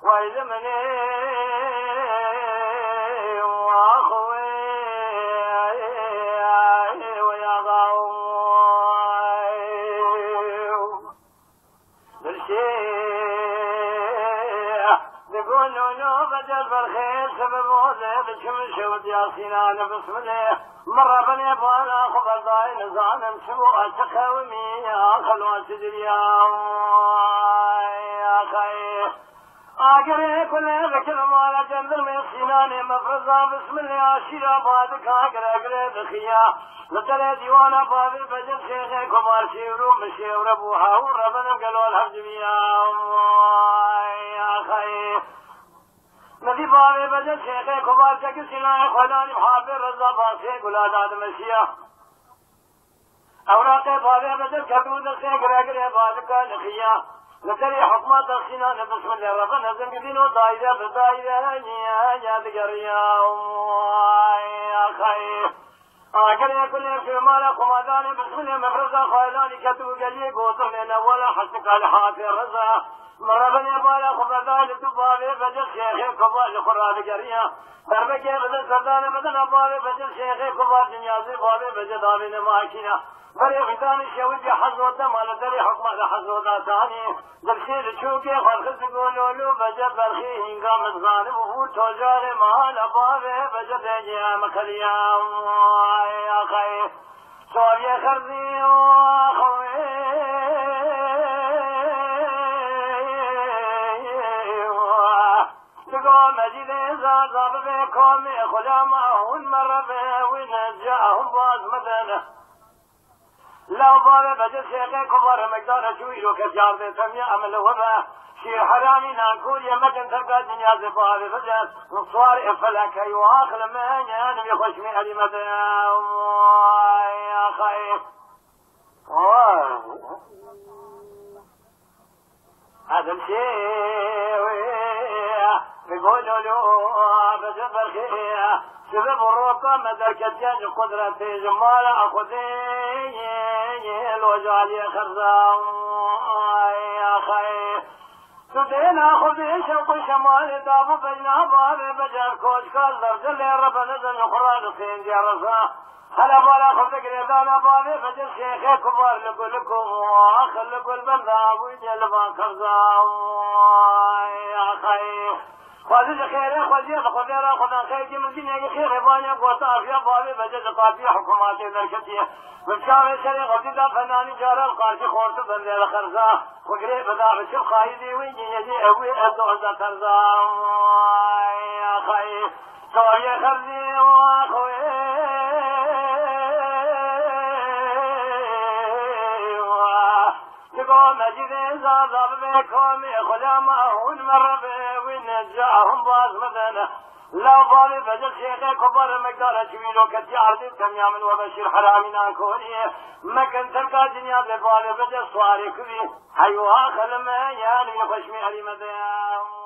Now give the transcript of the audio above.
وإذا مني وأخوي ويا قوم بالشيء يقولوا له بدل بالخير سبب وضع بشمس وديا سينان بسم الله مرة بني بانا خبر ضاي نزان سبوع تخومي يا خلوة تدريا يا خير آقري كل ذكر مالا جندر من سينان مفرزا بسم الله أشيرا بادك آقري دخيا لترى ديوانا بابي بجن شيخي كمار شيورو مشيور بوها وربنا قالوا الحمد لله يا خير ندی بابی بجن شیخ کبار چکی سینای خلانی حافظ رضا باسی گلاد آدم مسیح اوراق بابی بجن کتود سے گرگر بالکا نخیا لتری حکمت سینان بسم الله رب نظم دین و دایره بدایره یادگار یا خیر آخر كل في مالا قمادان بسم الله مفرزا خيلاني كتبوا قليل قوتر من أول حسك على حافي الرزا مربني مالا قمادان تبابي بدل شيخي كبار خراب جريا دربكي بدل سردان بدل أبابي بدل شيخي كبار دنيازي بابي بدل دامين ماكينا بري غدان الشوي حزوته مال دري حكم على حزوته ثاني درشي لشوكي خلق تقولوا بدل برخي هنقام الظالم وهو تجار مال أبابي بدل جيا مخليا يا خير صوفي خرزي وأخوي تقوم مجيد زاد بكم خلامهم مرة ونجاهم باز مدنه لو بابا بجل شيخي كبار مقدار شوي لو كجار دي سميع عمل وما شير حرامي ناكول يمكن تلقى الدنيا زفاري بجل نصوار افلك يواخل من يانم يخش من علمة يا خير هذا الشيء يقولوا له بجل برخيه سبب الروطة مدركتين قدرتي جمال أخذي الوجالي خرزاو يا خير تدين أخذي شوق شمال دابو بجنا بابي بجر كوش كال درجل رب نزل نخران خين جرسا هلا بالا خذك ريدانا بابي بجر شيخي كبار لكلكم وآخر البندابو جلبا خرزاو يا خير خواجه خيره خواجه خديره خدان خير کی ممکن ہے کہ خیر بانیا کو تعافیہ بابے بجے قافی حکومت درکتی بچاوے شری غدیدا فنانی جار القاضي خورت بندے الخرزا وغير بدا بشر قايدي ويجي اوي ازو ترزا يا خير صوي خرزي واخوي مجد زاد بكم خلامهم مرة ونجاهم باز مدنه لو بابي بجل شيخي كبر مقدار شويلو كتيار دي تميام وبشير حرامي ناكوني مكن تلقى دنيا ببابي بجل صواري كبير حيوها خلما يعني يخشمي علي مدام